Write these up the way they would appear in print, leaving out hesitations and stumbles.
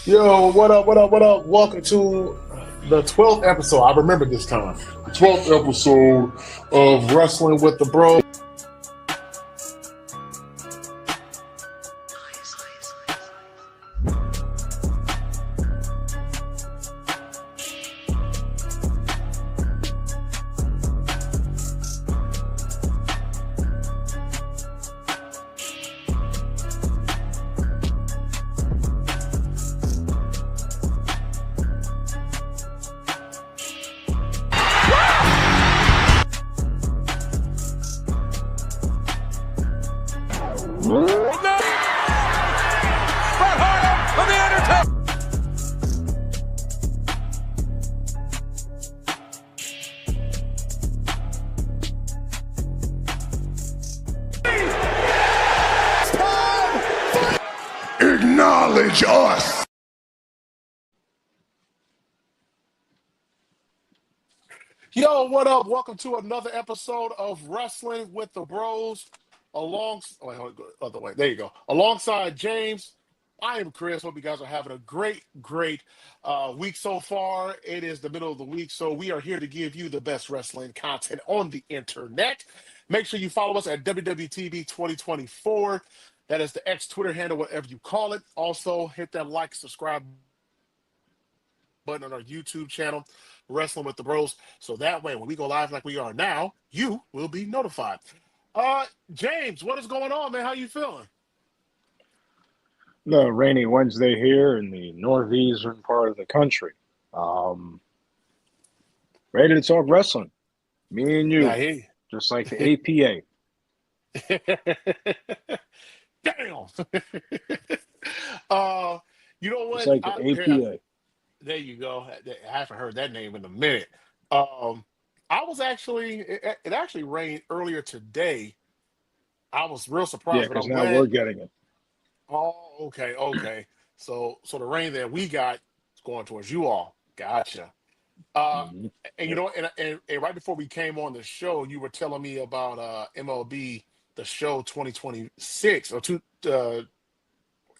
Yo, what up, what up, what up? Welcome to the 12th episode. I remember this time. The 12th episode of Wrestling with the Bros. Acknowledge us. Yo, what up? Welcome to another episode of Wrestling with the Bros. Other way. There you go. Alongside James, I am Chris. Hope you guys are having a great week so far. It is the middle of the week, so we are here to give you the best wrestling content on the internet. Make sure you follow us at WWTB 2024. That is the X Twitter handle, whatever you call it. Also, hit that like, subscribe button on our YouTube channel, Wrestling with the Bros. So that way, when we go live like we are now, you will be notified. James, what is going on, man? How you feeling? The rainy Wednesday here in the northeastern part of the country. Ready to talk wrestling. Me and Yeah, I you, hear just like the APA. you. Damn. uh, you know Just what? like the APA. There you go. I haven't heard that name in a minute. Um, I was actually it actually rained earlier today. I was real Yeah, surprised, but because I'm now glad. we're getting it. Oh, okay. So the rain that we got is going towards you all. Gotcha. Uh, Mhm. and you Yep. know, and right before we came on the show, you were telling me about MLB the show 2026 or two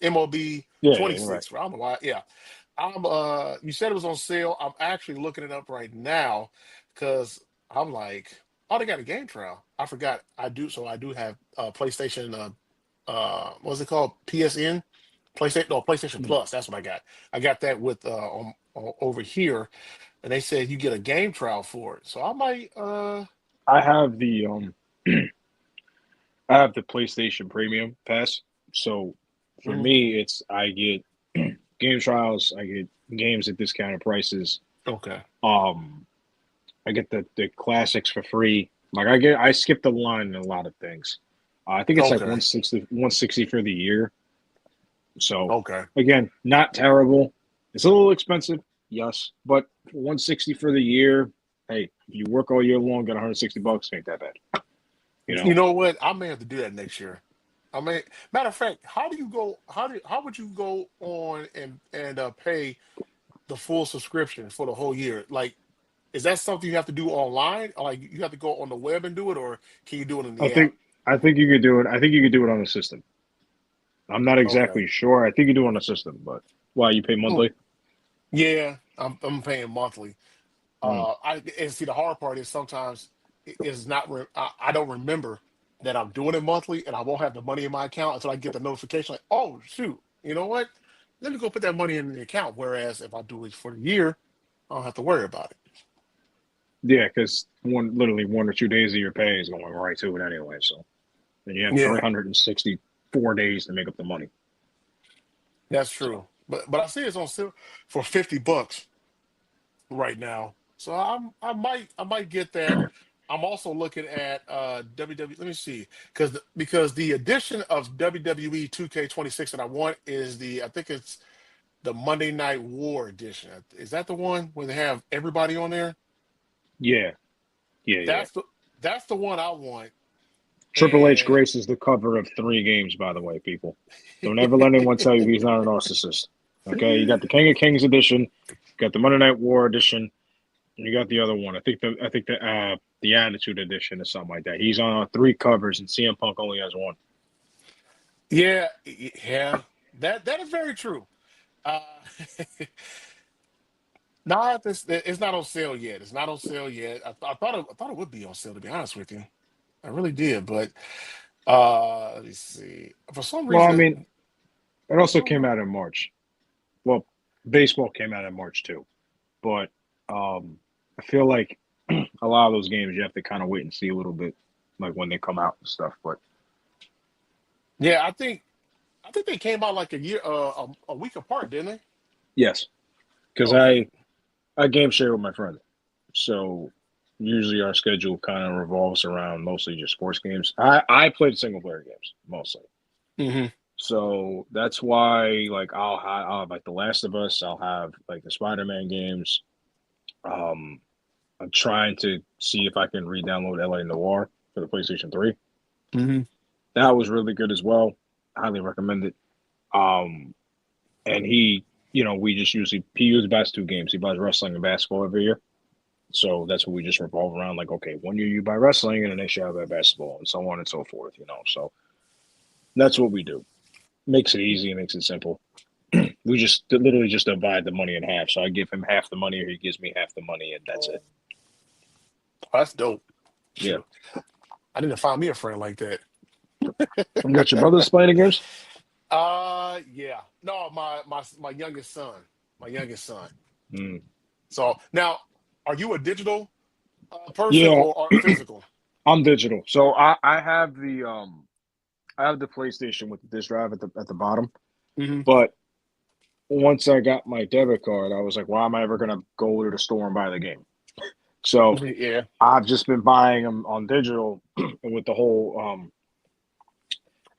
MLB Yeah, you're right. 26. I don't know why. Yeah, I'm. You said it was on sale. I'm actually looking it up right now because I'm like, oh, they got a game trial. I forgot. I do. So I do have PlayStation. What's it called? PSN. PlayStation. No, PlayStation Mhm. Plus. That's what I got. I got that with over here, and they said you get a game trial for it. So I might. I have the I have the PlayStation Premium Pass. So for Mm, me, it's I get game trials, I get games at discounted prices. okay. Um, I get the classics for free. Like I skip the line in a lot of things. I think it's like Okay. 160 for the year. So Okay. again, not terrible. It's a little expensive, yes, but 160 for the year. Hey, if you work all year long, get 160 bucks, ain't that bad. You You know, know what? I may have to do that next year. I mean, matter of fact, how do you go? How would you go on and pay the full subscription for the whole year? Like, is that something you have to do online? Or like, you have to go on the web and do it, or can you do it in I the app? think I think you could do it. I think you could do it on the system. I'm not Okay. exactly sure. I think you do on the system, but why you pay Hmm. monthly? Yeah, I'm paying monthly. Mm. I and see the hard part is sometimes is not. I don't remember that I'm doing it monthly, and I won't have the money in my account until I get the notification. Like, oh shoot, you know what? Let me go put that money in the account. Whereas if I do it for the year, I don't have to worry about it. Yeah, because literally 1 or 2 days of your pay is going right to it anyway. So then you have Yeah, 364 days to make up the money. that's So true. But I see it's on sale for $50 right now. So I might get that. I'm also looking at WWE. Let me see, because the addition of WWE 2K26 that I want is I think it's the Monday Night War edition. Is that the one where they have everybody on there? yeah, yeah. That's the one I want. Triple H And graces the cover of 3 games, by the way, people. Don't ever let anyone tell you he's not a narcissist. Okay, you got the King of Kings edition, you got the Monday Night War edition, and you got the other one. I think the Attitude edition or something like that. He's on 3 covers, and CM Punk only has one. yeah, yeah, that is very true. Uh, nah, it's not on sale yet. It's not on sale yet. I thought it would be on sale, to be honest with you. I really did, but let me see. For some Well, I reason, mean, it I also don't came know. out in March. Well, baseball came out in March too, but I feel like a lot of those games you have to kind of wait and see a little bit, like when they come out and stuff. But Yeah, I think they came out like a year, a week apart, didn't they? yes, because Okay. I game share with my friend, so usually our schedule kind of revolves around mostly just sports games. I played single player games mostly. Hmm. So that's why, like, I'll have like The Last of Us. I'll have like the Spider-Man games. Um, I'm trying to see if I can re-download LA Noir for the PlayStation 3. Hmm. That was really good as well. Highly recommend it. Um, and we just usually he usually buys two games. He buys wrestling and basketball every year. So that's what we just revolve around. Like, okay, one year you buy wrestling, and the next year I buy basketball, and so on and so forth. So that's what we do. Makes it easy, makes it simple. We just literally just divide the money in half. So I give him half the money, or he gives me half the money, and that's it. That's dope. Yeah. Shoot, I need to find me a friend like that. You got your brothers playing the games? Yeah. No, my youngest son, my youngest son. Mm. So now, are you a digital person Yeah, or physical? I'm digital. So I have the PlayStation with the disc drive at the bottom. Hmm. But once I got my debit card, I was like, why am I ever gonna go to the store and buy the game? So Yeah. I've just been buying them on digital and with the whole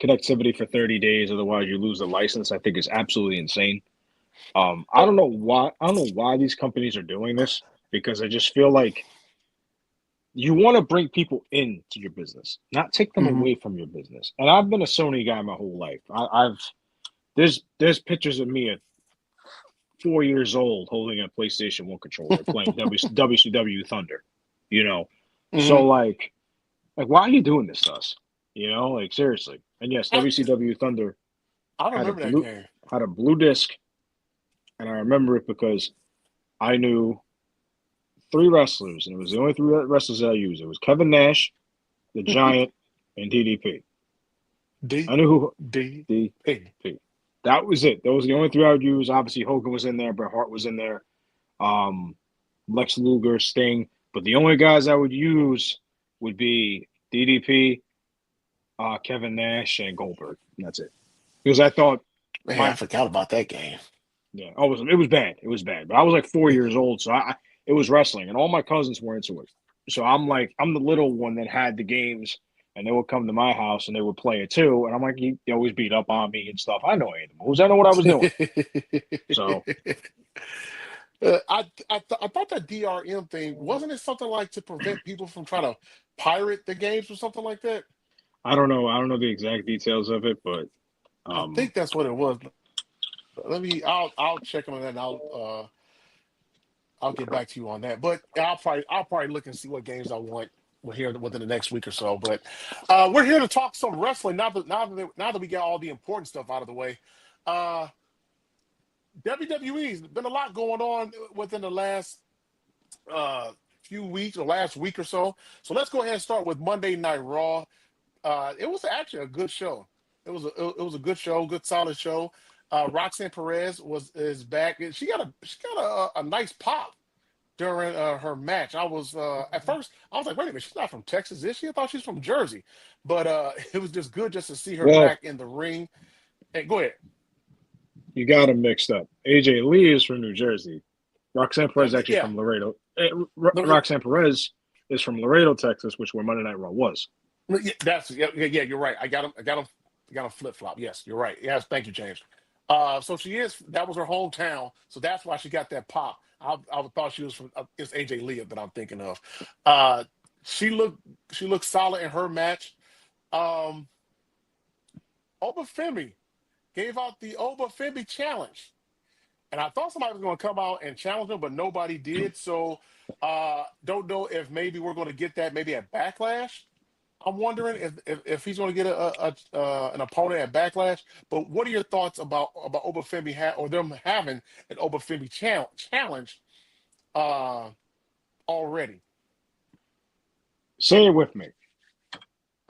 connectivity for 30 days, otherwise you lose the license. I think is absolutely insane. I Oh, don't know why these companies are doing this because I just feel like you want to bring people into your business, not take them hmm. away from your business. And I've been a Sony guy my whole life. I've there's pictures of me at 4 years old holding a PlayStation 1 controller playing WCW Thunder, you know. Hmm. So like why are you doing this to us? Like seriously. And yes, I WCW Thunder I had a remember that blue game. disc, and I remember it because I knew three wrestlers, and it was the only three wrestlers that I used. It was Kevin Nash, the Giant, and DDP. D I knew who D P. DDP. That was it. Those were the only three I would use. Obviously, Hogan was in there, Bret Hart was in there, um, Lex Luger, Sting. But the only guys I would use would be DDP, Kevin Nash, and Goldberg. And that's it. Because I thought Man, I my forgot about that game. yeah, it was bad. It was bad. But I was like 4 years old, so it was wrestling, and all my cousins were into it. So I'm the little one that had the games, and they would come to my house and they would play it too. And I'm like, you always beat up on me and stuff. I know any of the moves. I know what I was doing. So I thought that DRM thing wasn't it something like to prevent people from trying to pirate the games or something like that? I don't know. I don't know the exact details of it, but I um, think that's what it was. Let me. I'll check on that. And I'll get back to you on that. But I'll probably look and see what games I want. We're here within the next week or so. But we're here to talk some wrestling now that we got all the important stuff out of the way. Uh, WWE's been a lot going on within the last uh, few weeks or last week or so. So let's go ahead and start with Monday Night Raw. It was actually a good show. It was a good show, good solid show. Roxanne Perez is back. She got a nice pop during her match. I was at first I was like, wait a minute, she's not from Texas, is she? I thought she's from Jersey, but it was just good just to see her well, back in the ring. And go ahead. you got them mixed up. AJ Lee is from New Jersey. Roxanne Perez is actually Yeah, from Laredo. the- Roxanne Perez is from Laredo, Texas, which where Monday Night Raw was. yeah. You're right. I got him flip flop. Yes, you're right. Yes, thank you, James. So she is. That was her hometown, so that's why she got that pop. I thought she was from. It's AJ Leah that I'm thinking of. Uh, she looked she looked solid in her match. Um, Oba Femi gave out the Oba Femi challenge, and I thought somebody was going to come out and challenge him, but nobody did. So don't know if maybe we're going to get that maybe at Backlash. I'm wondering if he's going to get an opponent at Backlash. But what are your thoughts about Obafemi or them having an Obafemi challenge uh, already? Say it with me.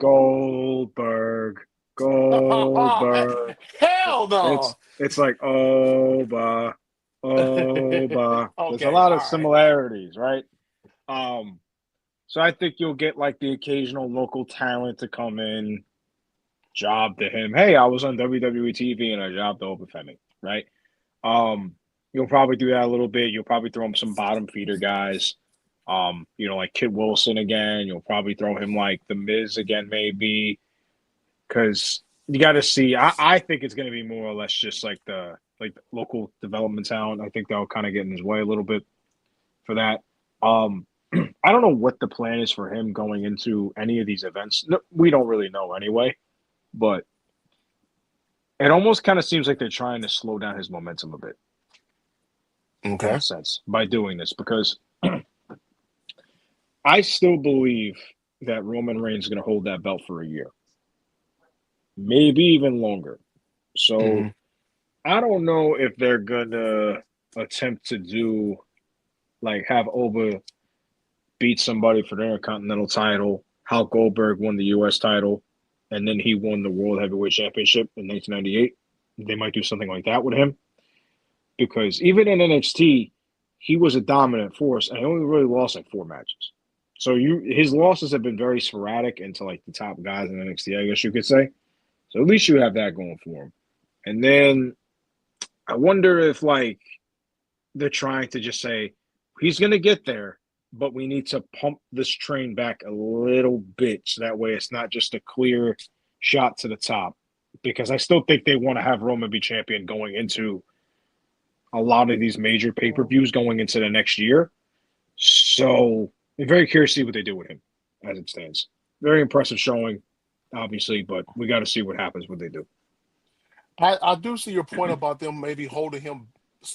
Goldberg, Goldberg. Hell no. It's like Oba, Oba. There's a Okay, lot of all right. similarities, right? Um, so I think you'll get like the occasional local talent to come in, job to him. Hey, I was on WWE TV and I jobbed to Obafemi, right? Um, you'll probably do that a little bit. You'll probably throw him some bottom feeder guys. Like Kid Wilson again. You'll probably throw him like the Miz again, maybe, because you got to see. I think it's going to be more or less just like the local development talent. I think they'll kind of get in his way a little bit for that. I don't know what the plan is for him going into any of these events. No, we don't really know anyway, but it almost kind of seems like they're trying to slow down his momentum a bit, in Okay. a sense, by doing this, because I still believe that Roman Reigns is going to hold that belt for a year, maybe even longer. Hmm. So I don't know if they're going to attempt to do like have Oba beat somebody for the Intercontinental title. How Goldberg won the U.S. title, and then he won the World Heavyweight Championship in 1998. They might do something like that with him, because even in NXT, he was a dominant force, and he only really lost like 4 matches. So his losses have been very sporadic into like the top guys in NXT, I guess you could say. So at least you have that going for him. And then I wonder if like they're trying to just say he's going to get there, but we need to pump this train back a little bit so that way it's not just a clear shot to the top. Because I still think they want to have Roman be champion going into a lot of these major pay-per-views going into the next year. So I'm very curious to see what they do with him as it stands. Very impressive showing, obviously, but we got to see what happens when they do. I do see your point about them maybe holding him,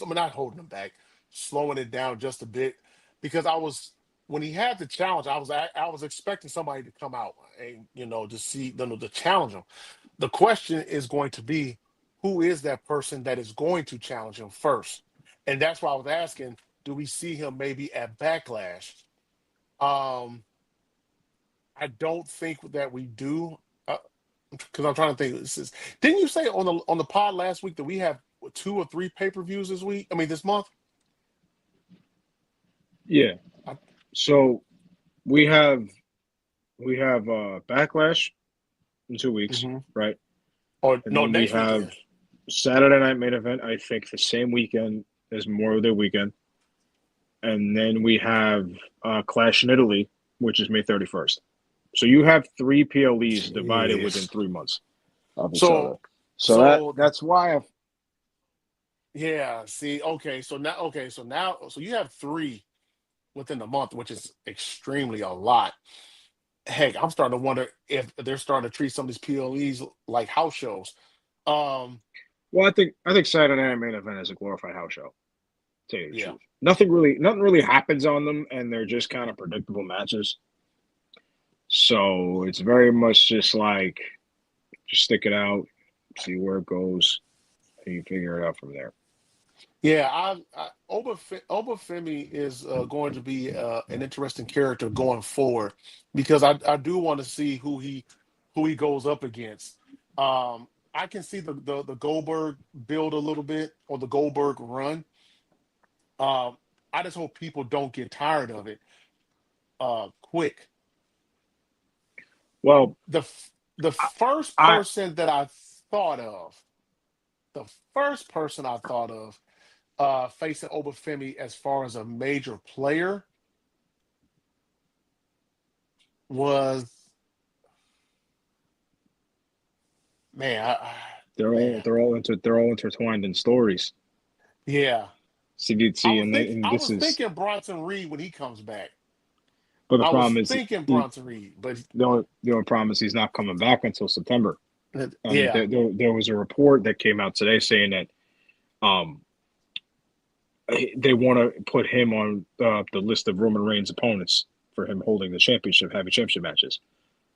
not holding him back, slowing it down just a bit, because when he had the challenge, I was expecting somebody to come out and to see to challenge him. The question is going to be, who is that person that is going to challenge him first, and that's why I was asking, do we see him maybe at Backlash? Um, I don't think that we do. Because I'm trying to think. Didn't you say on the pod last week that we have 2 or 3 pay-per-views this week? I mean, this month. Yeah. I, So we have Backlash in 2 weeks, mhm. right? Or And no, then we next have weekend. Saturday Night Main Event, I think the same weekend as Memorial Day weekend. And then we have Clash in Italy, which is May 31st. So you have 3 PLEs divided within Jeez. 3 months of each other. So, So so that's why yeah. See, okay, so now, so you have 3 within the month, which is extremely a lot. Heck, I'm starting to wonder if they're starting to treat some of these PLEs like house shows. Um, I think Saturday Night Main Event is a glorified house show. To tell you the yeah. truth, nothing really happens on them, and they're just kind of predictable matches. So it's very much just like just stick it out, see where it goes, and you figure it out from there. Yeah, Obafemi is going to be an interesting character going forward, because I do want to see who he goes up against. I can see the Goldberg build a little bit, or the Goldberg run. Um, I just hope people don't get tired of it quick. Well, The f- the I, first I person that I thought of, the first person I thought of facing Obafemi as far as a major player was, man, man, they're all intertwined in stories. yeah. I See, was think and I this was is, thinking Bronson Reed when he comes back. but the I was problem is thinking Bronson Reed, but the only problem is he's not coming back until September. yeah, There was a report that came out today saying that um they want to put him on the list of Roman Reigns opponents for him holding the championship, having championship matches.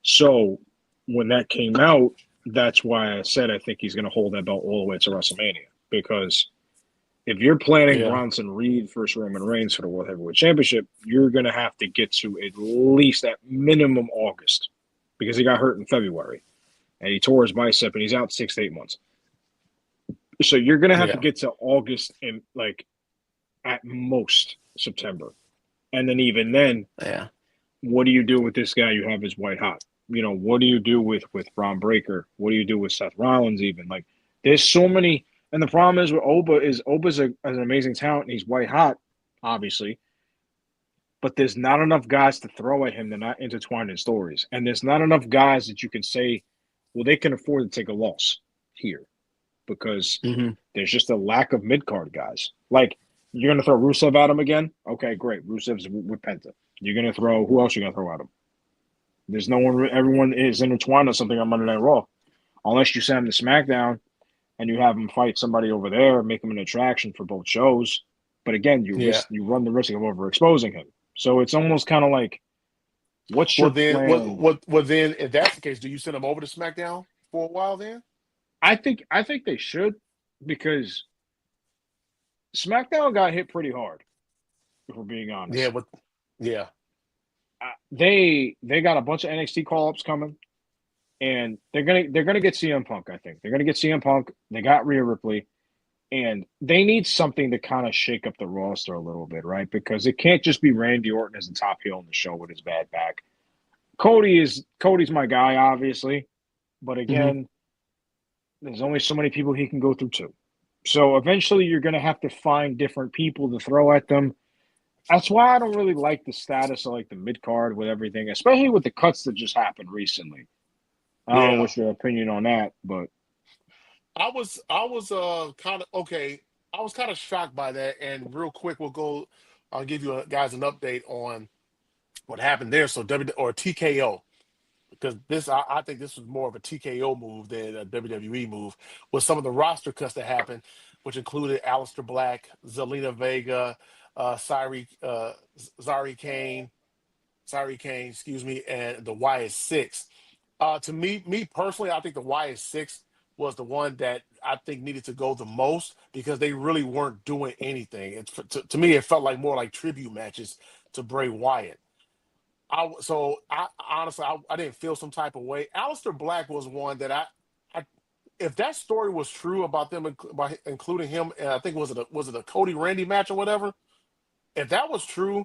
So when that came out, that's why I said I think he's going to hold that belt all the way to WrestleMania. Because if you're planning Yeah. Bronson Reed versus Roman Reigns for the World Heavyweight Championship, you're going to have to get to at least at minimum August, because he got hurt in February and he tore his bicep and he's out 6 to 8 months. So you're going to have to Yeah. get to August and like at most September. And then even then, Yeah. what do you do with this guy you have as white hot? What do you do with Braun Breaker? What do you do with Seth Rollins? Even like there's so many, and the problem is with Oba's an amazing talent and he's white hot, obviously, but there's not enough guys to throw at him. They're not intertwined in stories, and there's not enough guys that you can say, well, they can afford to take a loss here because Hmm. there's just a lack of mid card guys. Like you're gonna throw Rusev at him again? Okay, great. Rusev's with Penta. You're gonna throw who else? You gonna throw at him? There's no one. Everyone is intertwined on something on Monday Night Raw, unless you send him to SmackDown and you have him fight somebody over there, make him an attraction for both shows. But again, Yeah. you run the risk of overexposing him. So it's almost kind of like, what's Well your then, plan? then, if that's the case, do you send him over to SmackDown for a while then? I think they should, because SmackDown got hit pretty hard. If we're being Yeah. honest, Yeah. they got a bunch of NXT call ups coming, and they're gonna get CM Punk. I think they're gonna get CM Punk. They got Rhea Ripley, and they need something to kind of shake up the roster a little bit, right? Because it can't just be Randy Orton as the top heel in the show with his bad back. Cody's my guy, obviously, but Hmm. again, there's only so many people he can go through too. So eventually, you're gonna have to find different people to throw at them. That's why I don't really like the status of like the mid card with everything, especially with the cuts that just happened recently. I don't know Yeah. what's your opinion on that, but I was kind of okay. I was kind of shocked by that. And real quick, I'll give you guys an update on what happened there. So or TKO, because I think this was more of a TKO move than a WWE move, with some of the roster cuts that happened, which included Aleister Black, Zelina Vega, Sari Zari Kane, excuse me, and the YS6. To me personally, I think the YS6 was the one that I think needed to go the most, because they really weren't doing anything. To me, it felt like more like tribute matches to Bray Wyatt. I honestly, I didn't feel some type of way. Aleister Black was one that I if that story was true about them by including him, and I think was it a Cody Randy match or whatever. If that was true,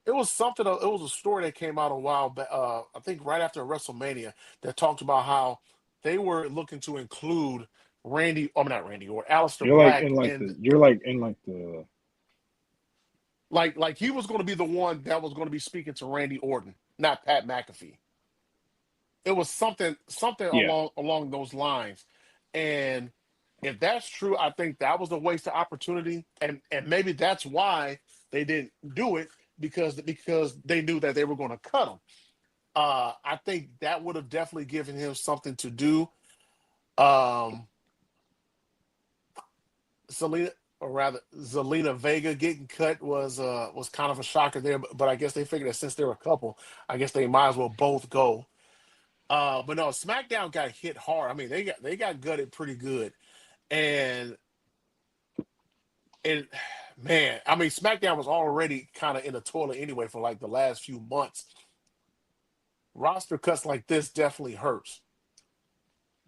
it was something. It was a story that came out a while back. I think right after WrestleMania, that talked about how they were looking to include Randy. I'm not Randy or Aleister you're like Black in like in, the you're like in like the like he was going to be the one that was going to be speaking to Randy Orton, not Pat McAfee. It was something yeah. along those lines. And if that's true, I think that was a waste of opportunity, and maybe that's why they didn't do it, because they knew that they were going to cut him. I think that would have definitely given him something to do. um Selena, or rather Zelina Vega getting cut was kind of a shocker there, but I guess they figured that since they're a couple, I guess they might as well both go. But no, SmackDown got hit hard. I mean, they got gutted pretty good, and and man, I mean, SmackDown was already kind of in the toilet anyway for like the last few months. Roster cuts like this definitely hurts.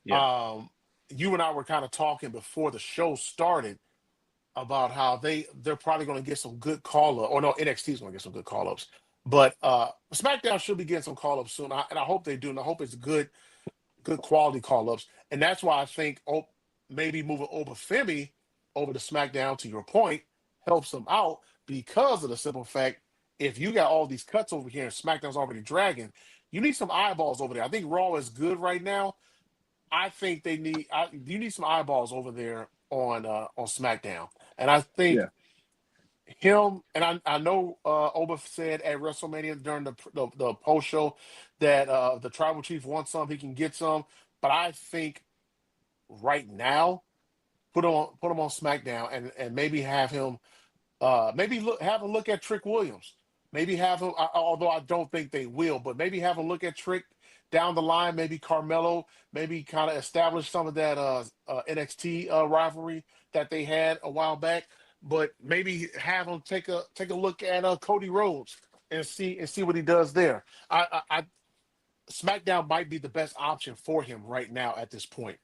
Yeah. Um, you and I were kind of talking before the show started about how they're probably going to get some good call up, or no, NXT is going to get some good call ups, but SmackDown should be getting some call ups soon, and I hope they do, and I hope it's good quality call ups. And that's why I think, maybe moving Obafemi over to SmackDown, to your point, helps them out, because of the simple fact, if you got all these cuts over here and SmackDown's already dragging, you need some eyeballs over there. I think Raw is good right now. I think you need some eyeballs over there on SmackDown. And I think Yeah. him, and I know Oba said at WrestleMania during the post show that the tribal chief wants some, he can get some. But I think right now, put him on SmackDown, and maybe have him, have him look at Trick Williams. Maybe have him, although I don't think they will, but maybe have him look at Trick down the line, maybe Carmelo, maybe kind of establish some of that NXT rivalry that they had a while back. But maybe have him take a look at Cody Rhodes and see what he does there. I SmackDown might be the best option for him right now at this point.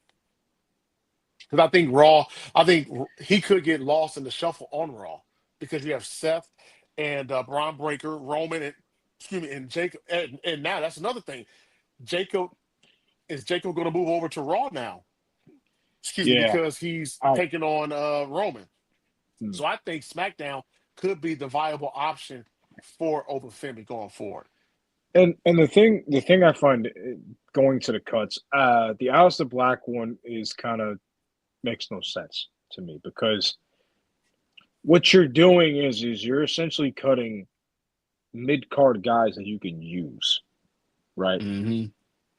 Because I think Raw, I think he could get lost in the shuffle on Raw because you have Seth and Braun Breaker, Roman, and excuse me, and Jacob, and now that's another thing. Jacob is Jacob going to move over to Raw now? Excuse me, Yeah. because he's taking on Roman. So I think SmackDown could be the viable option for Open Femi going forward. And the thing I find going to the cuts, the Aleister Black one is kind of makes no sense to me because what you're doing is you're essentially cutting mid card guys that you can use, right? Mm-hmm.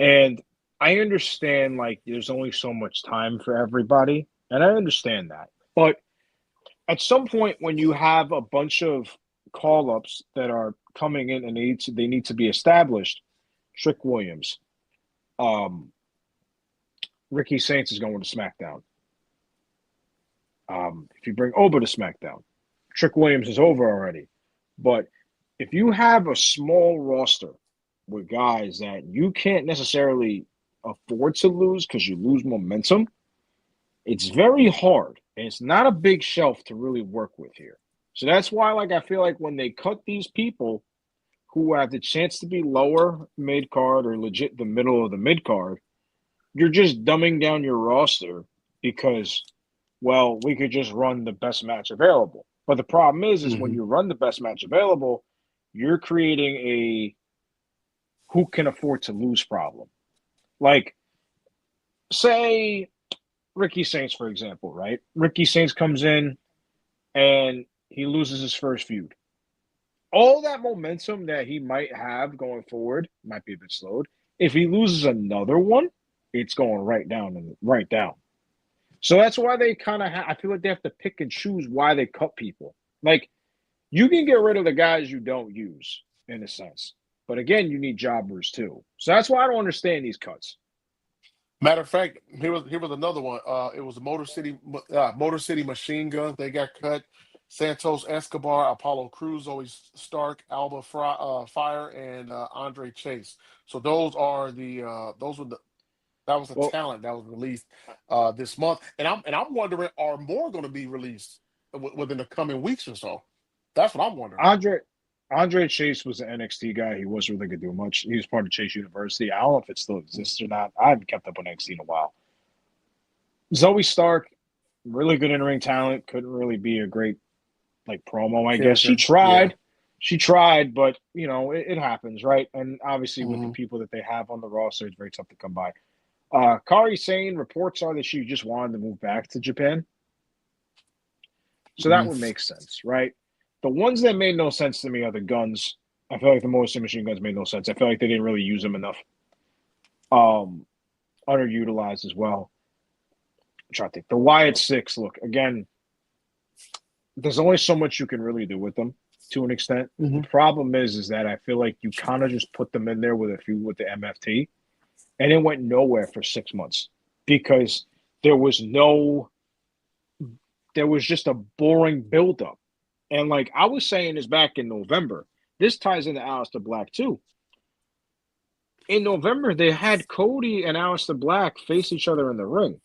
And I understand like there's only so much time for everybody, and I understand that, but at some point when you have a bunch of call ups that are coming in and they need to be established, Trick Williams, Ricky Saints is going to SmackDown. If you bring Oba to SmackDown, Trick Williams is over already. But if you have a small roster with guys that you can't necessarily afford to lose because you lose momentum, it's very hard. And it's not a big shelf to really work with here. So that's why, like, I feel like when they cut these people who have the chance to be lower mid card or legit the middle of the mid card, you're just dumbing down your roster because, well, we could just run the best match available. But the problem is when you run the best match available, you're creating a who can afford to lose problem. Like, say Ricky Saints, for example, right? Ricky Saints comes in and he loses his first feud. All that momentum that he might have going forward might be a bit slowed. If he loses another one, it's going right down and right down. So that's why they kind of I feel like they have to pick and choose why they cut people. Like, you can get rid of the guys you don't use, in a sense. But again, you need jobbers too. So that's why I don't understand these cuts. Matter of fact, here was another one. It was the Motor City Machine Gun. They got cut. Santos Escobar, Apollo Cruz, Zoe Stark, Fire, and Andre Chase. So that was the talent that was released this month. And I'm wondering, are more going to be released within the coming weeks or so? That's what I'm wondering. Andre Chase was an NXT guy. He wasn't really going to do much. He was part of Chase University. I don't know if it still exists or not. I haven't kept up on NXT in a while. Zoe Stark, really good in-ring talent. Couldn't really be a great promo, I guess. She tried. Yeah. She tried, but, it happens, right? And obviously with the people that they have on the roster, it's very tough to come by. Kairi Sane, reports are that she just wanted to move back to Japan. So that would make sense, right? The ones that made no sense to me are the guns. I feel like the Motor City Machine Guns made no sense. I feel like they didn't really use them enough. Underutilized as well. I'm trying to think. The Wyatt Six, look, again, there's only so much you can really do with them to an extent. The problem is that I feel like you kind of just put them in there with the MFT, and it went nowhere for 6 months because there was just a boring buildup. And like I was saying this back in November, this ties into Aleister Black too. In November, they had Cody and Aleister Black face each other in the ring.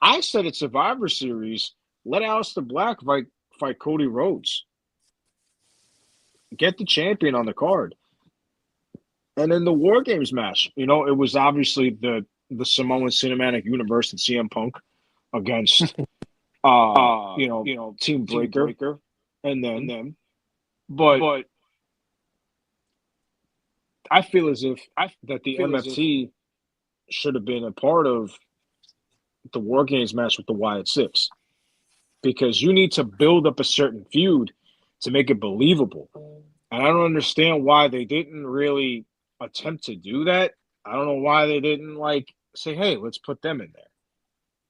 I said at Survivor Series, let Aleister Black fight Cody Rhodes. Get the champion on the card. And in the War Games match, it was obviously the Samoan Cinematic Universe and CM Punk against Team Breaker and them. But I feel as if that the MFT should have been a part of the War Games match with the Wyatt Six because you need to build up a certain feud to make it believable. And I don't understand why they didn't really attempt to do that. I don't know why they didn't say, hey, let's put them in there.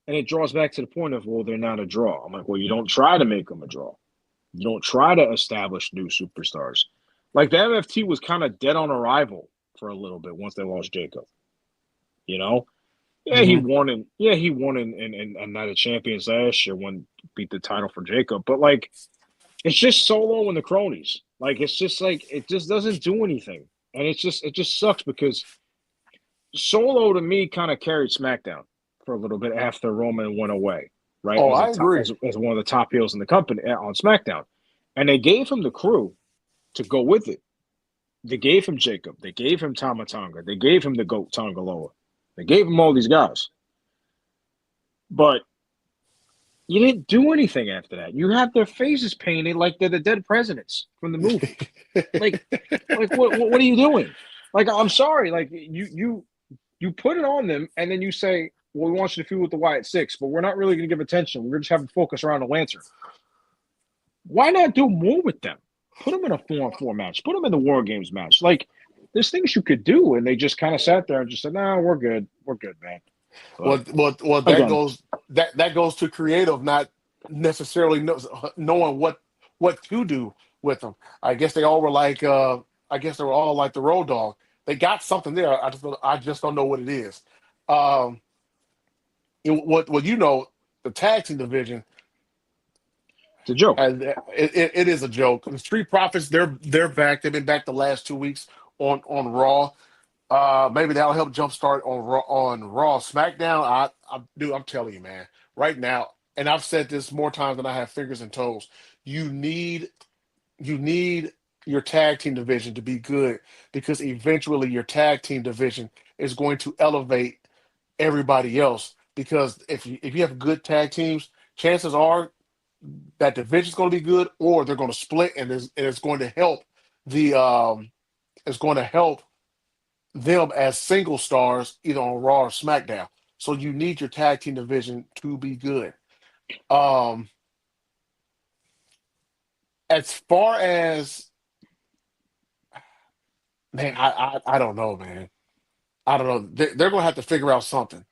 And it draws back to the point of, well, they're not a draw. I'm like, well, you don't try to make them a draw. You don't try to establish new superstars. Like the MFT was kind of dead on arrival for a little bit once they lost Jacob. You know, he Mhm. won in Night of Champions last year when beat the title for Jacob. But like, it's just Solo and the cronies. Like, it's just like it just doesn't do anything, and it just sucks because Solo to me kind of carried SmackDown for a little bit after Roman went away, right? Oh, As a I top, agree. as one of the top heels in the company on SmackDown, and they gave him the crew to go with it. They gave him Jacob. They gave him Tama Tonga. They gave him the GOAT Tongaloa. They gave him all these guys. But you didn't do anything after that. You have their faces painted like they're the dead presidents from the movie. Like, what are you doing? Like, I'm sorry. Like, you put it on them, and then you say, "Well, we want you to feud with the Wyatt Six, but we're not really going to give attention. We're just having focus around the Lantern." Why not do more with them? Put them in a 4-on-4 match. Put them in the War Games match. Like, there's things you could do, and they just kind of sat there and just said, "No, we're good. We're good, man." But Well, again, that goes to creative, not necessarily knowing what to do with them. I guess they all were like, I guess they were all like the Road Dog. They got something there. I just don't know what it is. Um, what you know, the tag team division, it's a joke. and it is a joke. The Street Profits, they're back. They've been back the last 2 weeks on Raw. Maybe that'll help jumpstart on Raw. SmackDown, I'm telling you, man, right now, and I've said this more times than I have fingers and toes. You need you need your tag team division to be good because eventually your tag team division is going to elevate everybody else. Because if you have good tag teams, chances are that division's going to be good, or they're going to split, and it's going to help the it's going to help them as single stars either on Raw or SmackDown. So you need your tag team division to be good. Um, as far as man, I don't know, man. I don't know. They're going to have to figure out something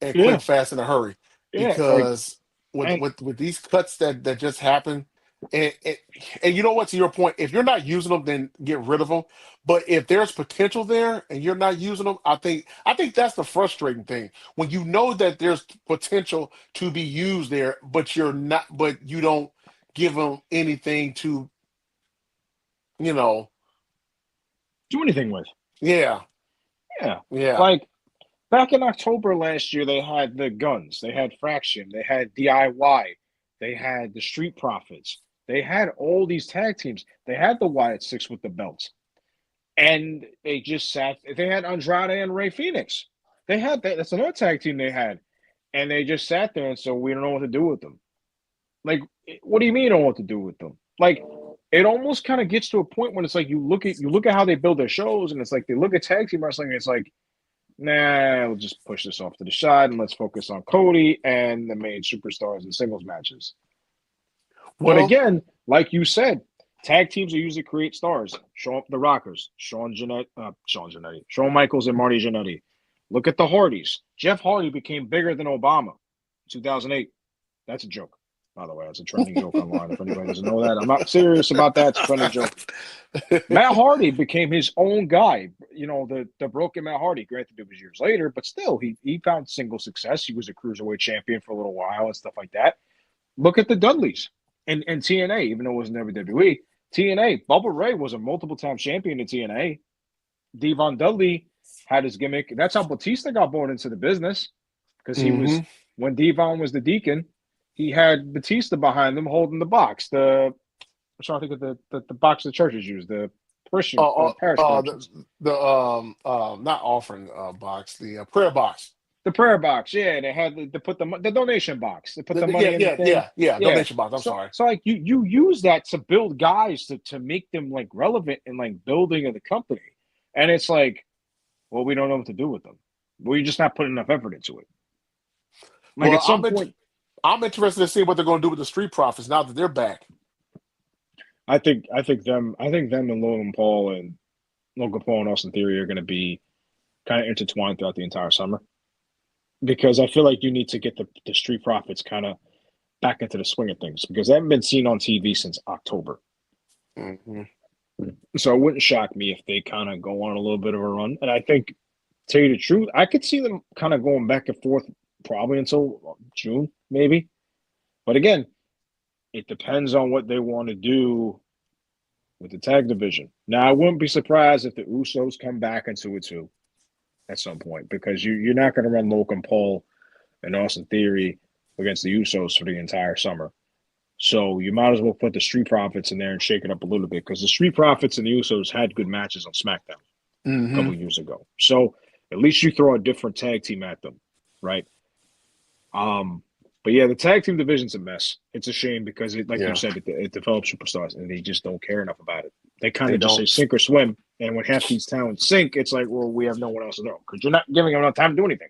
and Yeah, quick, fast, in a hurry, yeah. Like, because and with these cuts that just happen, and and you know what? To your point, if you're not using them, then get rid of them. But if there's potential there and you're not using them, I think that's the frustrating thing when you know that there's potential to be used there, but you don't give them anything to, you know, do anything with. yeah, Yeah, yeah. like back in October last year, they had the Guns, they had Fraction, they had DIY, they had the Street Profits, they had all these tag teams. They had the Wyatt Six with the belts, and they just sat. They had Andrade and Ray Phoenix. They had that. That's another tag team they had, and they just sat there and said, "We don't know what to do with them." Like, what do you mean you don't know what to do with them? Like, it almost kind of gets to a point when it's like you look at how they build their shows, and it's like they look at tag team wrestling, and it's like, nah, we'll just push this off to the side and let's focus on Cody and the main superstars in singles matches. But Well, again, like you said, tag teams are usually create stars. Show up the Rockers, Shawn Michaels and Marty Jannetty. Look at the Hardys. Jeff Hardy became bigger than Obama in 2008. That's a joke, by the way. That's a trending joke online. If anybody doesn't know that, I'm not serious about that. It's a trending joke. Matt Hardy became his own guy. You know, the broken Matt Hardy. Granted, it was years later, but still, he found single success. He was a cruiserweight champion for a little while and stuff like that. Look at the Dudleys and TNA, even though it wasn't WWE. TNA, Bubba Ray was a multiple time champion in TNA. Devon Dudley had his gimmick. That's how Batista got born into the business because he was, hmm when Devon was the deacon, he had Batista behind him holding the box. I'm trying to think of the box the churches use, the Christian, uh, the uh, parish connections. the not offering box, the prayer box. The prayer box, yeah. They had to put the donation box. They put the Yeah, money in the yeah, thing. yeah, yeah. Yeah. Donation box. I'm So sorry. so like you use that to build guys to make them like relevant in like building of the company. And it's like, well, we don't know what to do with them. We're just not putting enough effort into it. Like Well, at some point, I'm interested to see what they're going to do with the Street Profits now that they're back. I think them and Logan Paul and Austin Theory are gonna be kind of intertwined throughout the entire summer. Because I feel like you need to get the Street Profits kind of back into the swing of things because they haven't been seen on TV since October. hmm So it wouldn't shock me if they kind of go on a little bit of a run. And I think, to tell you the truth, I could see them kind of going back and forth probably until June, maybe. But again, it depends on what they want to do with the tag division. Now, I wouldn't be surprised if the Usos come back into it too at some point because you're not going to run Logan Paul and Austin Theory against the Usos for the entire summer. So you might as well put the Street Profits in there and shake it up a little bit because the Street Profits and the Usos had good matches on SmackDown a Mm-hmm. couple years ago. So at least you throw a different tag team at them, right? Um, but yeah, the tag team division's a mess. It's a shame because it, like you Yeah, said, it develops superstars and they just don't care enough about it. They kind they of just say don't. sink or swim. And when half these talents sink, it's like, well, we have no one else to know because you're not giving them enough time to do anything.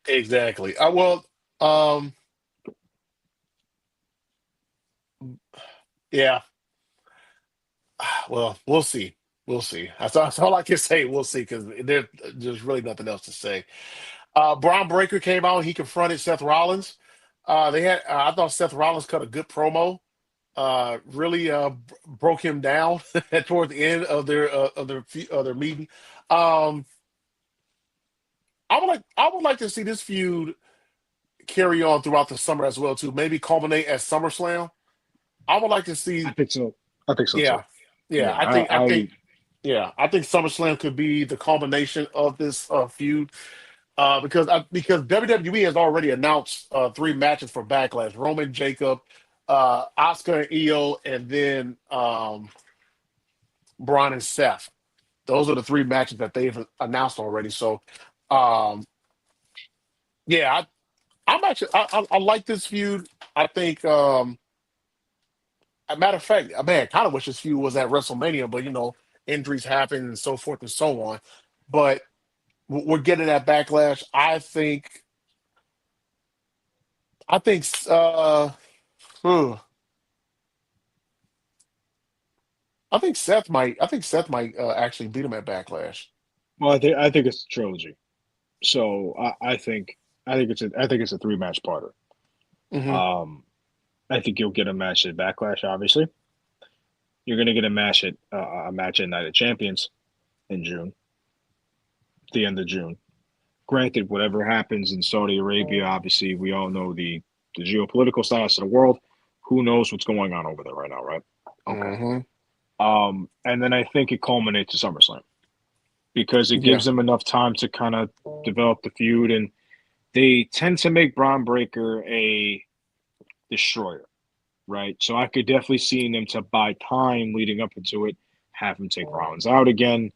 Exactly. Um, yeah. Well, we'll see. We'll see. That's all I can say. We'll see because there's really nothing else to say. Braun Breaker came out. He confronted Seth Rollins. They had. I thought Seth Rollins cut a good promo. Really broke him down toward the end of their meeting. Um, I would like to see this feud carry on throughout the summer as well too. Maybe culminate at SummerSlam. I would like to I see. think so. I think so too. Yeah, yeah. Yeah, I think SummerSlam could be the culmination of this feud. Because WWE has already announced three matches for Backlash: Roman, Jacob, Oscar and Io, and then Braun and Seth. Those are the three matches that they've announced already. So, um, yeah, I'm actually I like this feud. I think, a matter of fact, man, I kind of wish this feud was at WrestleMania, but injuries happen and so forth and so on. But we're getting that Backlash. I think. Hmm, I think Seth might actually beat him at Backlash. well, I think it's a trilogy. So I think it's a three match parter. Hmm. Um, I think you'll get a match at Backlash. Obviously, you're going to get a match at Night of Champions in June, the end of June. Granted, whatever happens in Saudi Arabia, obviously, we all know the geopolitical status of the world. Who knows what's going on over there right now, right? Okay. Hmm. And then I think it culminates to SummerSlam because it Yeah. gives them enough time to kind of develop the feud, and they tend to make Braun Breaker a destroyer, right? So I could definitely see them to buy time leading up into it, have him take Rollins out again,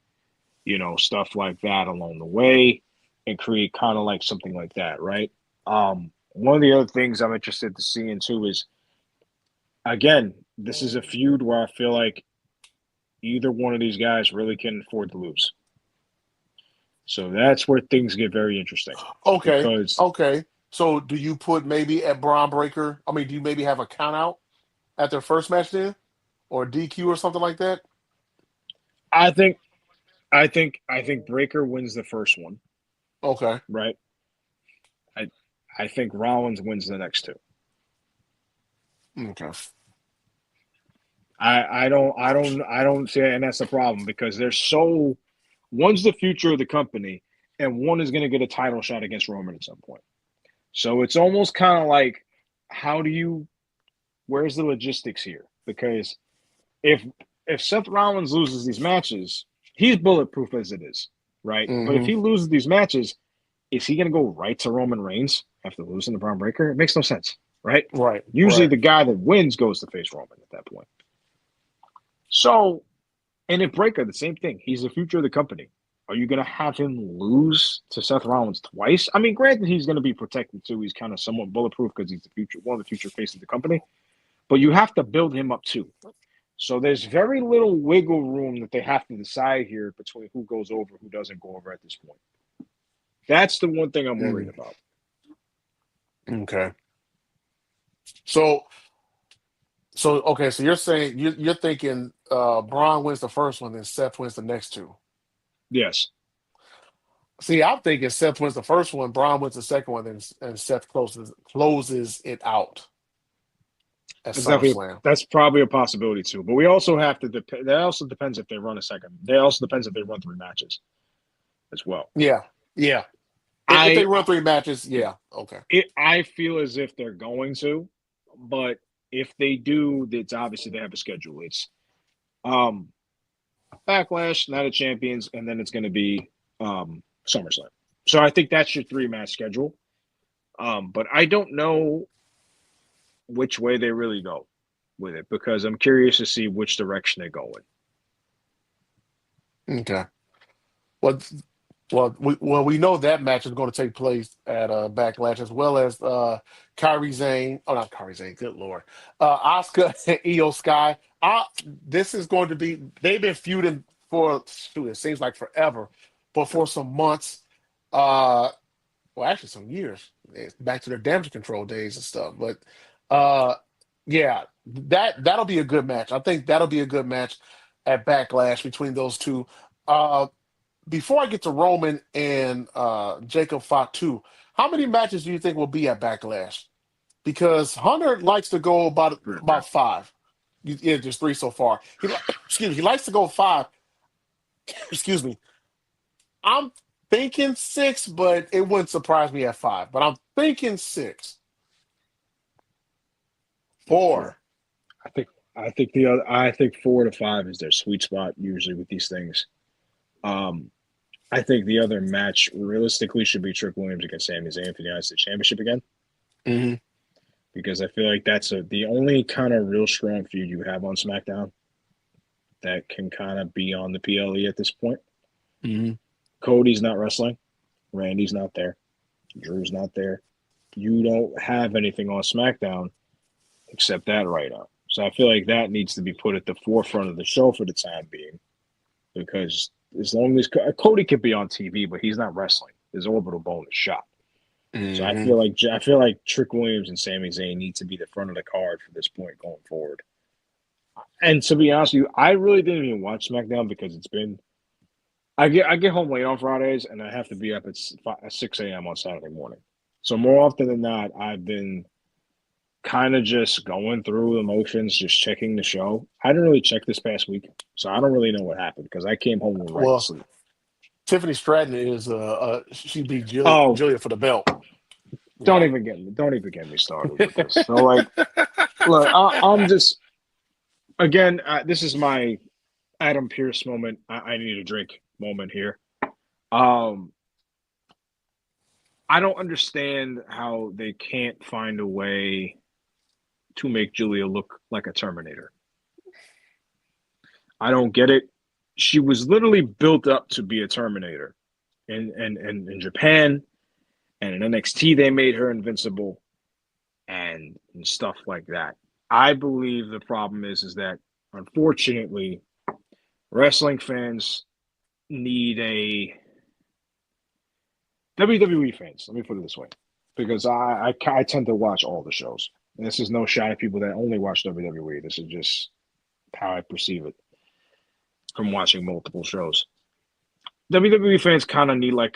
stuff like that along the way, and create kind of like something like that, right? One of the other things I'm interested to see in too is again, this is a feud where I feel like either one of these guys really can afford to lose. So that's where things get very interesting Okay. because Okay. So do you put maybe at Braun Breaker? I mean, do you maybe have a count out at their first match then, or DQ or something like that? I think I think Breaker wins the first one, Okay. right? I I think Rollins wins the next two. Okay. I don't see it, and that's the problem because they're so one's the future of the company, and one is going to get a title shot against Roman at some point. So it's almost kind of like, how do you? Where's the logistics here? Because if if Seth Rollins loses these matches, he's bulletproof as it is, right? But if Hmm. he loses these matches, is he going to go right to Roman Reigns after losing to Braun Breaker? It makes no sense, right? Right. Usually Right. the guy that wins goes to face Roman at that point. So, and in Breaker, the same thing. He's the future of the company. Are you going to have him lose to Seth Rollins twice? I mean, granted, he's going to be protected too. He's kind of somewhat bulletproof because he's the future, one of the future faces of the company. But you have to build him up too. So there's very little wiggle room that they have to decide here between who goes over, who doesn't go over at this point. That's the one thing I'm worried Mm. about. Okay. So okay. So you're saying you're thinking Braun wins the first one, then Seth wins the next two. Yes. See, I'm thinking Seth wins the first one, Braun wins the second one, and Seth closes it out. at It's definitely SummerSlam. that's probably a possibility too. But we also have to depend. That also depends if they run a second. That also depends if they run 3 matches as well. Yeah, yeah. If they I run 3 matches, yeah, okay. I feel as if they're going to, but if they do, it's obviously they have a schedule. It's um Backlash, Night of Champions, and then it's going to be SummerSlam. So I think that's your 3 match schedule. But I don't know which way they really go with it because I'm curious to see which direction they go Okay. Well, we know that match is going to take place at Backlash, as well as Kyrie Zane. Oh, not Kyrie Zane. Good lord, Oscar and Io Sky. This is going to be. They've been feuding for shoot, it seems like forever, but for some months. Well, actually, some years. It's back to their damage control days and stuff. But uh, yeah, that'll be a good match. I think that'll be a good match at Backlash between those two. Uh, before I get to Roman and Jacob Fatu, how many matches do you think will be at Backlash? Because Hunter likes to go about in. five. Yeah, just three so far. Excuse me. He likes to go five. Excuse me. I'm thinking six, but it wouldn't surprise me at five. But I'm thinking six. Four. Four. I think 4 to 5 is their sweet spot usually with these things. Um, I think the other match realistically should be Trick Williams against Sami Zayn for the United States Championship again, Hmm. because I feel like that's the only kind of real strong feud you have on SmackDown that can kind of be on the PLE at this point. Hmm. Cody's not wrestling, Randy's not there, Drew's not there. You don't have anything on SmackDown except that right now. So I feel like that needs to be put at the forefront of the show for the time being, because as long as Cody could be on TV, but he's not wrestling, his orbital bone is shot. So Hmm. I feel like Trick Williams and Sami Zayn need to be the front of the card for this point going forward. And to be honest with you, I really didn't even watch SmackDown because it's been I get home late on Fridays and I have to be up at 6 a.m. on Saturday morning. So more often than not, I've been kind of just going through the motions, just checking the show. I didn't really check this past week, so I don't really know what happened because I came home and went right to Well, sleep. Tiffany Stratton is she beat Oh, Julia for the belt. don't Yeah. even get me started with this. So like, look, I'm just again, this is my Adam Pierce moment. I need a drink moment here. Um, I don't understand how they can't find a way to make Julia look like a Terminator. I don't get it. She was literally built up to be a Terminator. In Japan and in NXT, they made her invincible and stuff like that. I believe the problem is that unfortunately, wrestling fans need a WWE fans. Let me put it this way, because I tend to watch all the shows. And this is no shot at people that only watch WWE. This is just how I perceive it from watching multiple shows. WWE fans kind of need like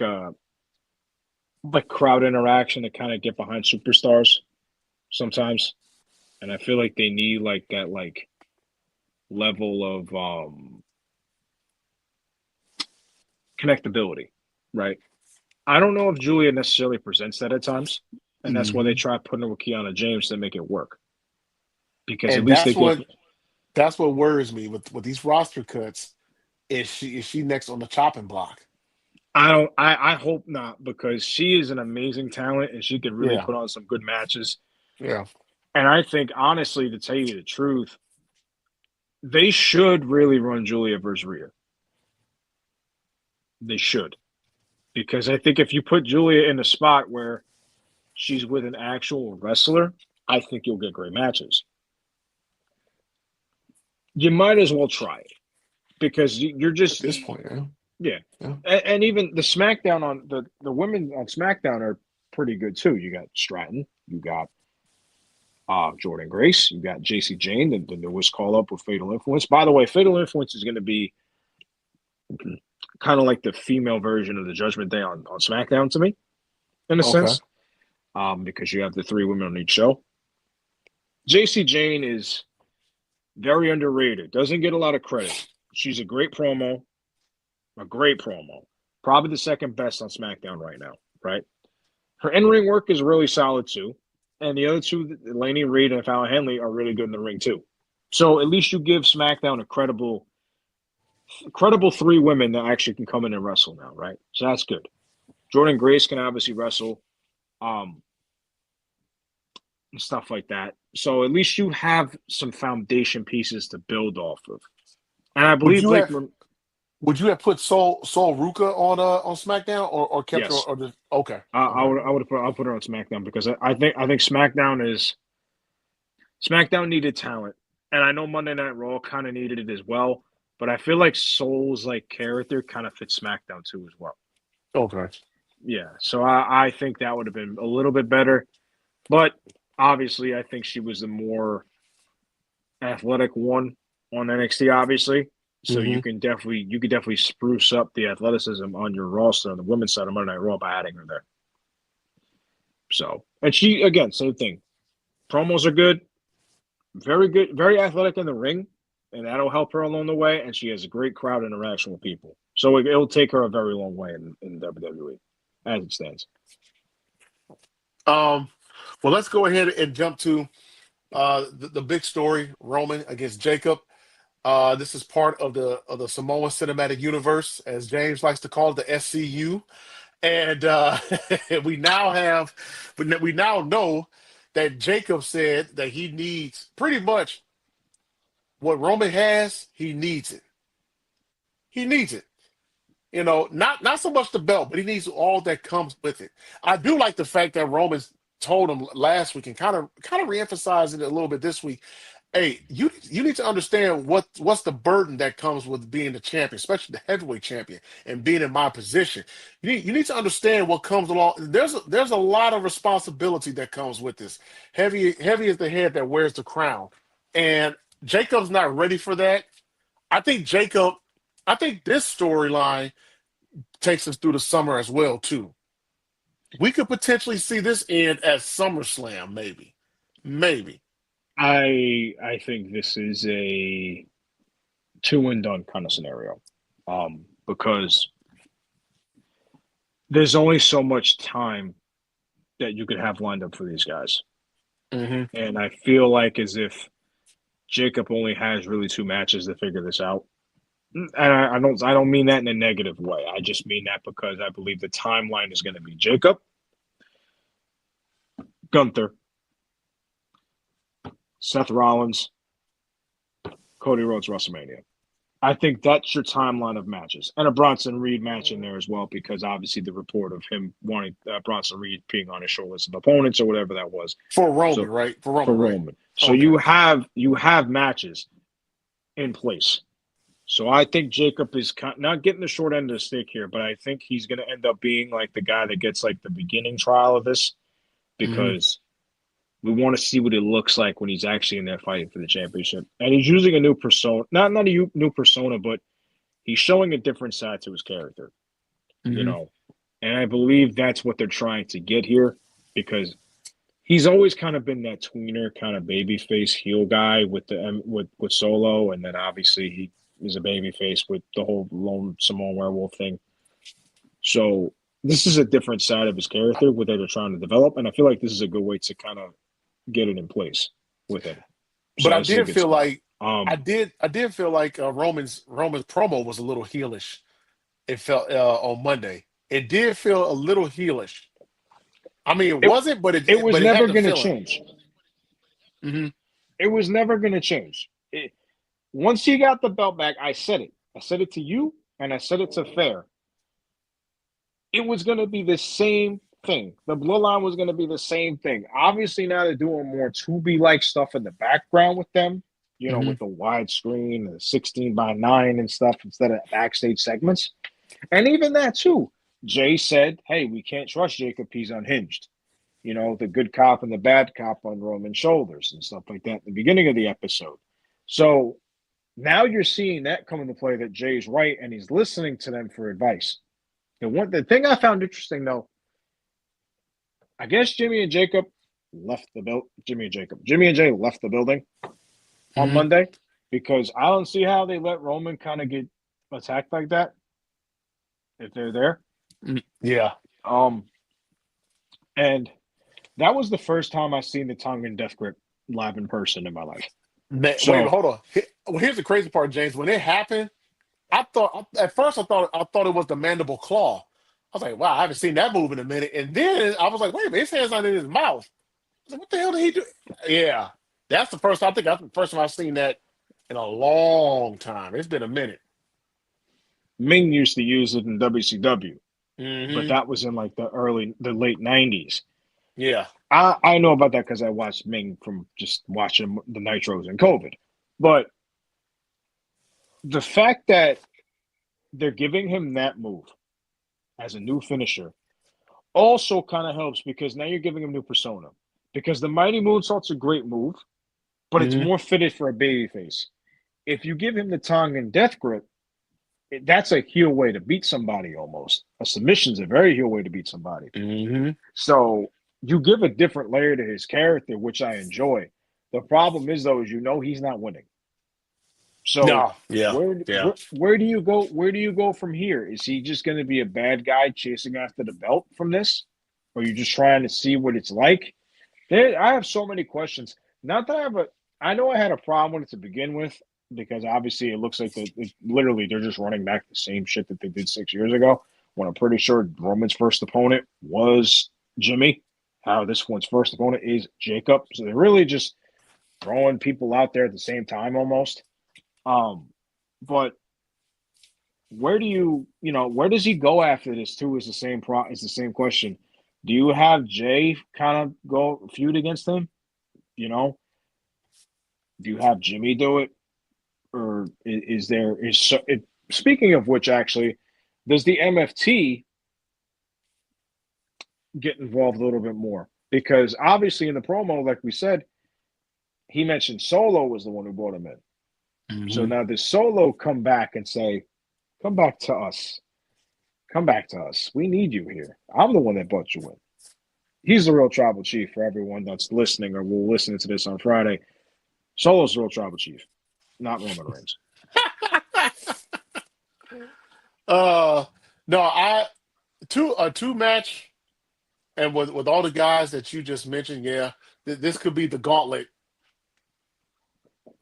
crowd interaction to kind of get behind superstars sometimes, and I feel like they need like that like level of connectability, right? I don't know if Julia necessarily presents that at times, and that's why they Hmm. try putting her with Kiana James to make it work. Because at And least they get. that's what worries me with these roster cuts. Is she next on the chopping block? I don't. I hope not, because she is an amazing talent and she could really Yeah. put on some good matches. Yeah. And I think honestly, to tell you the truth, they should really run Julia versus Rhea. They should, because I think if you put Julia in a spot where she's with an actual wrestler, I think you'll get great matches. You might as well try it because you're At just this point, yeah. yeah. Yeah. And even the SmackDown on the women on SmackDown are pretty good too. You got Stratton, you got Jordan Grace, you got JC Jane, the newest call up with Fatal Influence. By the way, Fatal Influence is going to be kind of like the female version of the Judgment Day on SmackDown to me, in a Okay. sense, because you have the 3 women on each show. JC Jane is very underrated. Doesn't get a lot of credit. She's a great promo. A great promo. Probably the second best on SmackDown right now, right? Her in-ring work is really solid too. And the other two, Lainey Reed and Fallon Henley, are really good in the ring too. So at least you give SmackDown a credible three women that actually can come in and wrestle now, right? So that's good. Jordan Grace can obviously wrestle, and stuff like that. So at least you have some foundation pieces to build off of. And I Would believe you like have would you have put Sol Ruka on SmackDown or kept her yes, or just okay. I Okay. would I'll put her on SmackDown because I think SmackDown needed talent, and I know Monday Night Raw kind of needed it as well. But I feel like Soul's like character kind of fits SmackDown too as well. Okay. Yeah, so I think that would have been a little bit better. But obviously, I think she was the more athletic one on NXT, obviously. So Hmm. you could definitely spruce up the athleticism on your roster on the women's side of Monday Night Raw by adding her there. So, and she again, same thing. Promos are good, very good, very athletic in the ring, and that'll help her along the way. And she has a great crowd interaction with people, so it'll take her a very long way in WWE as it stands. Um, well, let's go ahead and jump to the big story: Roman against Jacob. This is part of the Samoa Cinematic Universe, as James likes to call it, the SCU. And we now have, but we now know that Jacob said that he needs pretty much what Roman has. He needs it. He needs it. Not so much the belt, but he needs all that comes with it. I do like the fact that Roman's told him last week and kind of reemphasized it a little bit this week. Hey, you need to understand what's the burden that comes with being the champion, especially the heavyweight champion, and being in my position. You need to understand what comes along. There's a lot of responsibility that comes with this. Heavy is the head that wears the crown, and Jacob's not ready for that. I think Jacob. I think this storyline takes us through the summer as well too. We could potentially see this end at SummerSlam, maybe, maybe. I think this is a two and done kind of scenario, because there's only so much time that you could have lined up for these guys, Hmm. and I feel like as if Jacob only has really two matches to figure this out. And I don't mean that in a negative way. I just mean that because I believe the timeline is going to be Jacob, Gunther, Seth Rollins, Cody Rhodes, WrestleMania. I think that's your timeline of matches, and a Bronson Reed match in there as well, because obviously the report of him wanting Bronson Reed being on his short list of opponents or whatever that was. For Roman, So right? For for Roman, right? Roman, so Okay. you have matches in place. So I think Jacob is not getting the short end of the stick here, but I think he's going to end up being like the guy that gets like the beginning trial of this, Hmm. because we want to see what it looks like when he's actually in there fighting for the championship. And he's using a new persona, not a new persona, but he's showing a different side to his character, you Hmm. know. And I believe that's what they're trying to get here, because he's always kind of been that tweener kind of babyface heel guy with with Solo, and then obviously he is a babyface with the whole lone Samoan werewolf thing. So this is a different side of his character that they're trying to develop, and I feel like this is a good way to kind of get it in place with him. But So I this is a did good feel spot. like I did feel like Roman's promo was a little heelish. It felt on Monday. It did feel a little heelish. I mean, it It wasn't, but it was it had never the going to feeling. change. Hmm. It was never going to change. Once he got the belt back, I said it. I said it to you, and I said it to Fair. It was going to be the same thing. The bloodline was going to be the same thing. Obviously, now they're doing more to-be like stuff in the background with them, Hmm. with the widescreen, the 16:9 and stuff instead of backstage segments. And even that, too. Jay said, hey, we can't trust Jacob. He's unhinged. The good cop and the bad cop on Roman's shoulders and stuff like that at the beginning of the episode. So now you're seeing that come into play, that Jay's right and he's listening to them for advice. The thing I found interesting, though, I guess Jimmy and Jacob left the build. Jimmy and Jacob. Jimmy and Jay left the building on Hmm. Monday because I don't see how they let Roman kind of get attacked like that if they're there. Yeah. Um, and that was the first time I seen the tongue and death grip live in person in my life. Wait, So hold on. Well, here's the crazy part, James. When it happened, I thought at first I thought it was the mandible claw. I was like, wow, I haven't seen that move in a minute. And then I was like, wait a minute, his hand's not in his mouth. I was like, what the hell did he do? Yeah, that's the first. I think that's the first time I've seen that in a long time. It's been a minute. Ming used to use it in WCW, but Hmm. that was in like the late '90s. Yeah. I know about that because I watched Ming from just watching the Nitros and COVID. But the fact that they're giving him that move as a new finisher also kind of helps because now you're giving him new persona. Because the Mighty Moonsault's a great move, but it's Hmm. more fitted for a babyface. If you give him the tongue and death grip, that's a heel way to beat somebody almost. A submission's a very heel way to beat somebody. Hmm. So you give a different layer to his character, which I enjoy. The problem is though, is he's not winning. So No. Yeah. Yeah. where do you go? Where do you go from here? Is he just going to be a bad guy chasing after the belt from this? Or are you just trying to see what it's like? I have so many questions. Not that I know I had a problem with it to begin with because obviously it looks like literally they're just running back the same shit that they did 6 years ago. When I'm pretty sure Roman's first opponent was Jimmy. How this one's first opponent is Jacob. So they're really just throwing people out there at the same time almost. Um, but where does he go after this too? Is the same question. Do you have Jay kind of go feud against him? You know, do you have Jimmy do it, or is there is so? Speaking of which, actually, does the MFT get involved a little bit more? Because obviously in the promo, like we said, he mentioned Solo was the one who brought him in. So Hmm. now does Solo come back and say, "Come back to us. Come back to us. We need you here. I'm the one that brought you in." He's the real tribal chief for everyone that's listening or will listen to this on Friday. Solo's the real tribal chief, not Roman Reigns. uh, no, two match, and with all the guys that you just mentioned, yeah, this could be the gauntlet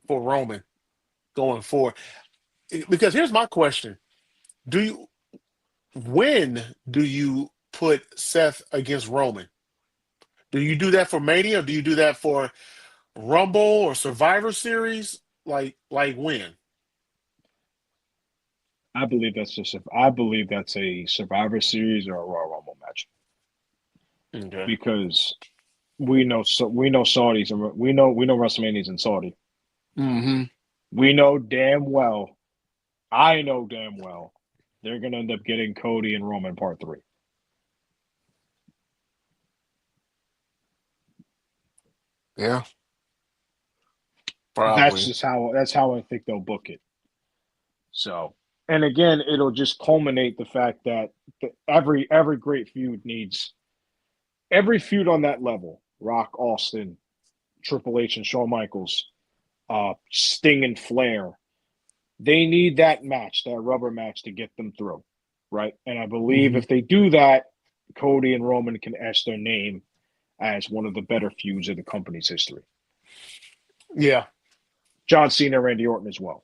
for Roman going forward. Because here's my question: Do you when do you put Seth against Roman? Do you do that for Mania, or do you do that for Rumble or Survivor Series? Like when? I believe that's a Survivor Series or a Royal Rumble match Okay. because we know Saudis and we know WrestleMania's in Saudi. Hmm. We know damn well. I know damn well they're gonna end up getting Cody and Roman part three. Yeah, probably. That's how I think they'll book it. So, and again, it'll just culminate the fact that every great feud needs every feud on that level. Rock, Austin, Triple H, and Shawn Michaels, Sting and Flair. They need that match, that rubber match, to get them through, right? And I believe Hmm. if they do that, Cody and Roman can etch their name as one of the better feuds of the company's history. Yeah. John Cena, Randy Orton as well.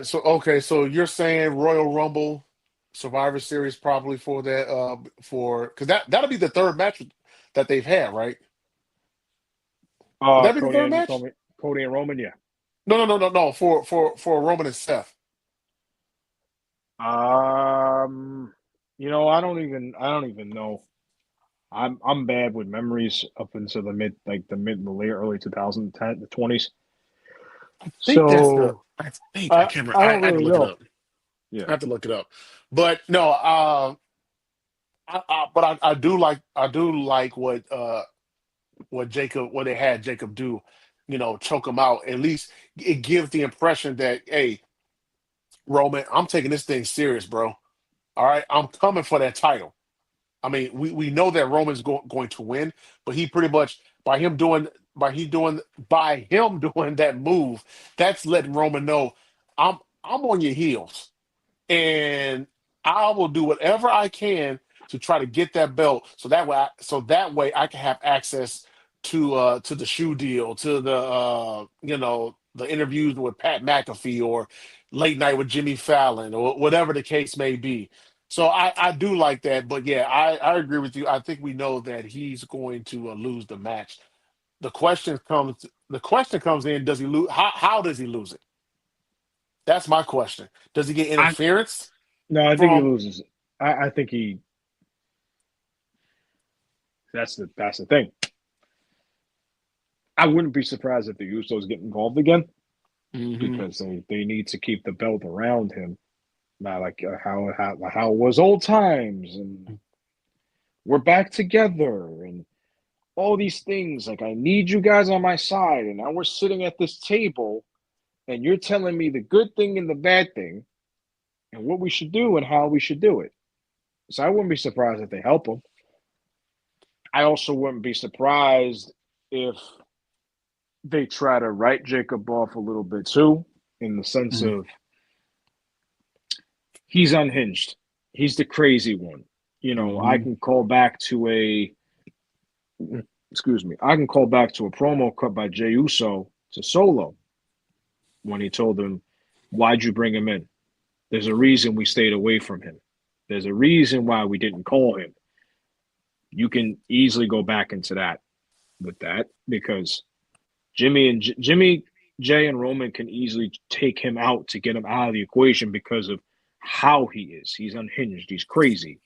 So okay, so you're saying Royal Rumble, Survivor Series probably for that for because that'll be the third match that they've had, right? Would that be the third match? Cody and Roman, yeah. No. For Roman and Seth. Um, I don't even know. I'm bad with memories up until the late early 2010 the 20s. I think that's the. So I think I can't remember. I I don't have to really look it know. up. I Yeah. have to look it up. But no, I do like what Jacob what they had Jacob do, choke him out. At least it gives the impression that hey, Roman, I'm taking this thing serious, bro. All right, I'm coming for that title. I mean, we know that Roman's going to win, but he pretty much by him doing that move, that's letting Roman know I'm on your heels, and I will do whatever I can to try to get that belt, so that way I can have access to the shoe deal, to the the interviews with Pat McAfee or late night with Jimmy Fallon or whatever the case may be. So I do like that, but yeah, I agree with you. I think we know that he's going to lose the match. The question comes in: does he lose? How does he lose it? That's my question. Does he get I interference No, I think he from? loses. I think he. That's the thing. I wouldn't be surprised if the Usos get involved again Hmm. because they need to keep the belt around him. Not like how it was old times and we're back together and all these things. Like I need you guys on my side, and now we're sitting at this table, and you're telling me the good thing and the bad thing, and what we should do and how we should do it. So I wouldn't be surprised if they help him. I also wouldn't be surprised if they try to write Jacob off a little bit too, in the sense Hmm. of he's unhinged. He's the crazy one. I Hmm. can call back to a excuse me, I can call back to a promo cut by Jey Uso to Solo when he told him, "Why'd you bring him in? There's a reason we stayed away from him. There's a reason why we didn't call him." You can easily go back into that with that because Jimmy, Jay, and Roman can easily take him out to get him out of the equation because of how he is. He's unhinged. He's crazy.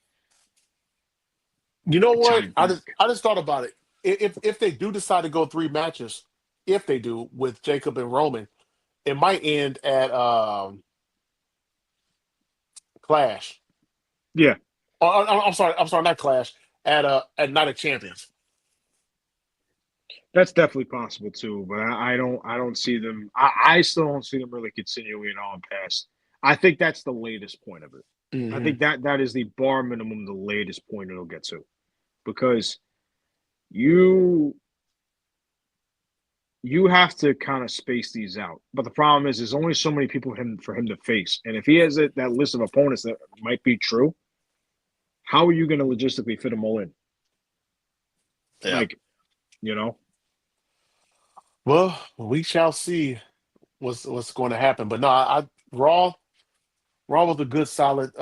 You know what? Type. I just thought about it. If they do decide to go 3 matches, if they do with Jacob and Roman, it might end at Clash. Yeah, I'm sorry, not Clash. At Night of Champions. that's definitely possible too. But I don't see them. I still don't see them really continuing on past. I think that's the latest point of it. I Hmm. think that is the bar minimum, the latest point it'll get to because you you have to kind of space these out. But the problem is, there's only so many people for him to face, and if he has that list of opponents that might be true, how are you going to logistically fit them all in? Yeah. Like, you know, Well, we shall see what's going to happen. But no, Raw was a good solid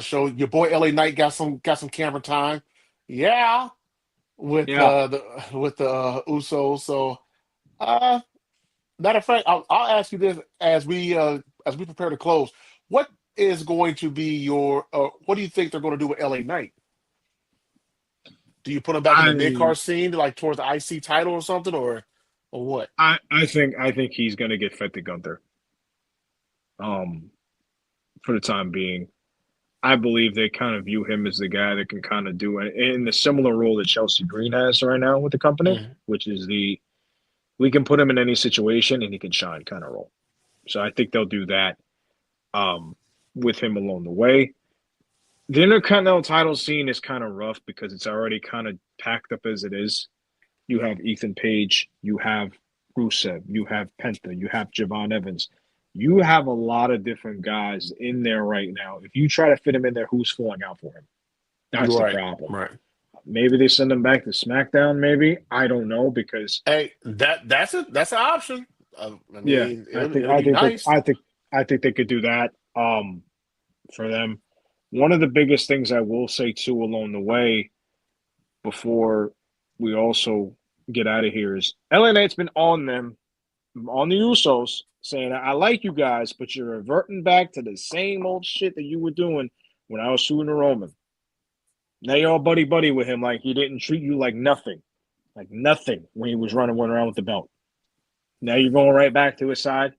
show. Your boy LA Knight got some camera time. Yeah, with yeah, the Usos. So uh matter of fact, I'll ask you this as we prepare to close. What is going to be what do you think they're going to do with LA Knight? Do you put him back in the mid I card scene, like towards the IC title or something, or what? I think he's going to get fed to Gunther. Um, for the time being, I believe they kind of view him as the guy that can kind of do it in the similar role that Chelsea Green has right now with the company, Mhm. which is the we can put him in any situation and he can shine kind of role. So I think they'll do that um, with him along the way. The Intercontinental title scene is kind of rough because it's already kind of packed up as it is. You have Ethan Page, you have Rusev, you have Penta, you have Javon Evans. You have a lot of different guys in there right now. If you try to fit him in there, who's falling out for him? That's the Right, problem. right. Maybe they send him back to SmackDown. Maybe I don't know because Hey, that's an option. I yeah, mean, I think it'll I be think they nice. I think they could do that for them. One of the biggest things I will say too along the way before we also get out of here is LA Knight's been on them, on the Usos, saying, I like you guys, but you're reverting back to the same old shit that you were doing when I was shooting a Roman. Now you're all buddy buddy with him like he didn't treat you like nothing when he was running around with the belt. Now you're going right back to his side.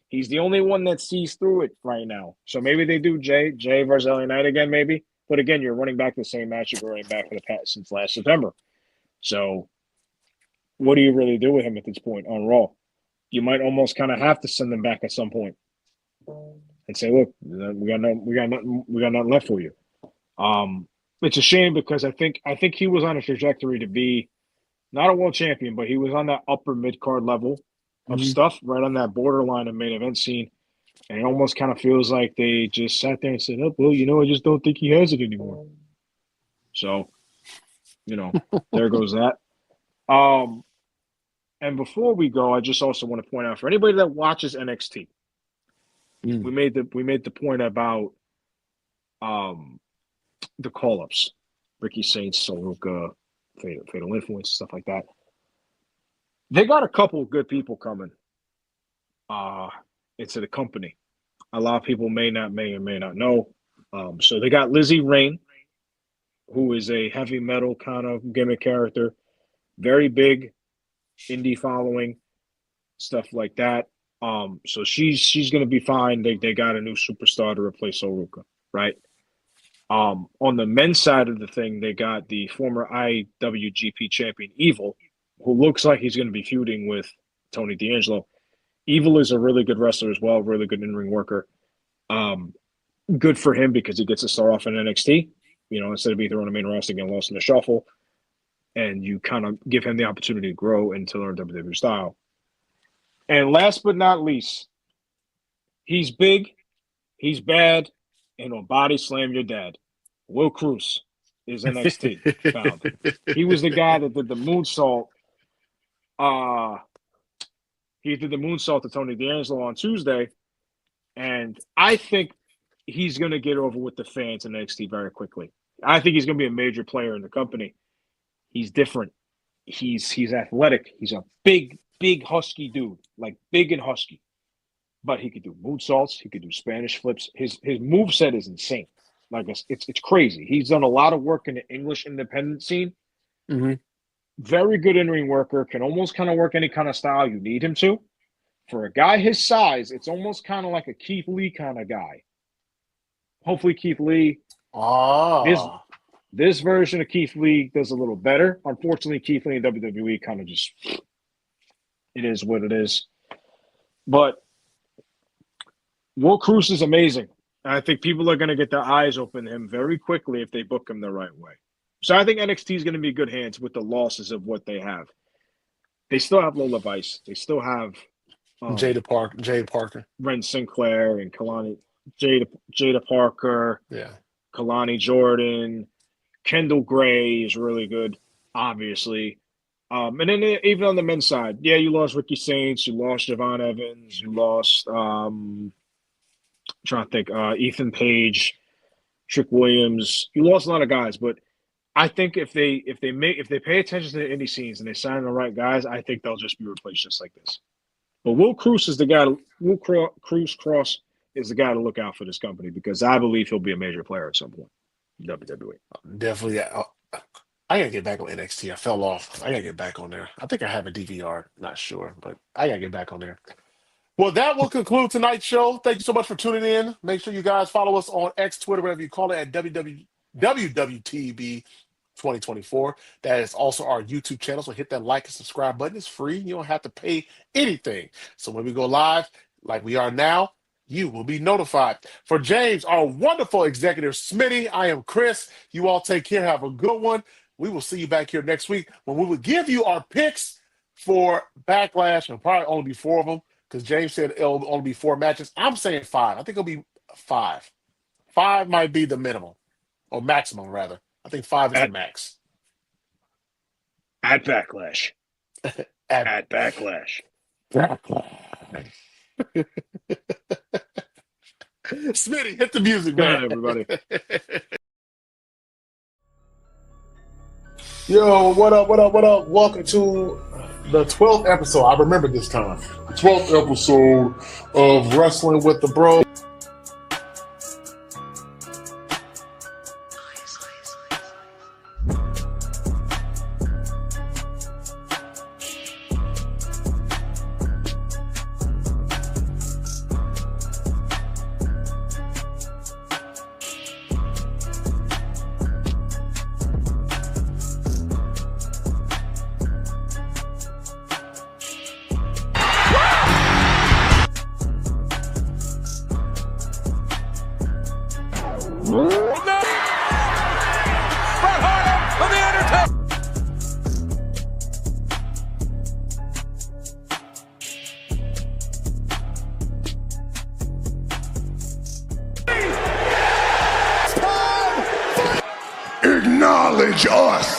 He's the only one that sees through it right now. So maybe they do Jay versus LA Knight again, maybe. But again, you're running back the same match you've been running back for the past since last September. So what do you really do with him at this point on Raw? You might almost kind of have to send them back at some point and say, look, we got nothing left for you. Um, it's a shame because I think he was on a trajectory to be not a world champion, but he was on that upper mid card level of Mhm. stuff, right on that borderline of main event scene. And it almost kind of feels like they just sat there and said, "Oh, well, I just don't think he has it anymore." So, there goes that. Um, and before we go, I just also want to point out for anybody that watches NXT, Mm. we made the point about um the call ups, Ricky Saints, Soroka, Fatal Influence, stuff like that. They got a couple of good people coming uh into the company. A lot of people may or may not know. So they got Lizzie Rain, who is a heavy metal kind of gimmick character, very big indie following, stuff like that. So she's gonna be fine. They got a new superstar to replace Soroka, right? On the men's side of the thing, they got the former IWGP champion Evil, who looks like he's going to be feuding with Tony D'Angelo. Evil is a really good wrestler as well, really good in-ring worker. Good for him because he gets to start off in NXT, instead of being thrown on the main roster and getting lost in the shuffle. And you kind of give him the opportunity to grow and to learn WWE style. And last but not least, he's big, he's bad, and he'll body slam your dad. Will Cruz is NXT bound. He was the guy that did the moonsault. He did the moonsault to Tony D'Angelo on Tuesday, and I think he's going to get over with the fans in NXT very quickly. I think he's going to be a major player in the company. He's different. He's athletic. He's a big husky dude, like big and husky. But he could do moonsaults. He could do Spanish flips. His moveset is insane. Like it's crazy. He's done a lot of work in the English independent scene. Mm-hmm. Very good in-ring worker. Can almost kind of work any kind of style you need him to. For a guy his size, it's almost kind of like a Keith Lee kind of guy. Hopefully Keith Lee. This version of Keith Lee does a little better. Unfortunately, Keith Lee and WWE kind of just, it is what it is. But Will Cruz is amazing. I think people are going to get their eyes open to him very quickly if they book him the right way. So I think NXT is going to be good hands with the losses of what they have. They still have Lola Vice. They still have Jada Parker, Ren Sinclair, and Kalani, Jada Parker, yeah, Kalani Jordan, Kendall Gray is really good, obviously. And then even on the men's side, yeah, you lost Ricky Saints, you lost Javon Evans, you lost trying to think, Ethan Page, Trick Williams. You lost a lot of guys, but I think if they pay attention to the indie scenes and they sign the right guys, I think they'll just be replaced just like this. But Will Cruz is the guy. Will Cruz Cross is the guy to look out for this company because I believe he'll be a major player at some point in WWE. Definitely. I gotta get back on NXT. I fell off. I gotta get back on there. I think I have a DVR. Not sure, but I gotta get back on there. Well, that will conclude tonight's show. Thank you so much for tuning in. Make sure you guys follow us on X, Twitter, whatever you call it, at WWTB 2024. That is also our YouTube channel. So hit that like and subscribe button. It's free. You don't have to pay anything. So when we go live, like we are now, you will be notified. For James, our wonderful executive Smitty, I am Chris. You all take care. Have a good one. We will see you back here next week when we will give you our picks for Backlash, and probably only be 4 of them because James said it'll only be 4 matches. I'm saying 5. I think it'll be 5. 5 might be the minimum or maximum, rather. I think 5 is the max. At Backlash. at Backlash. Backlash. Smitty, hit the music, man. Go ahead, everybody. Yo, what up? Welcome to the 12th episode. I remember this time. 12th episode of Wrestling with the Bros. challenge us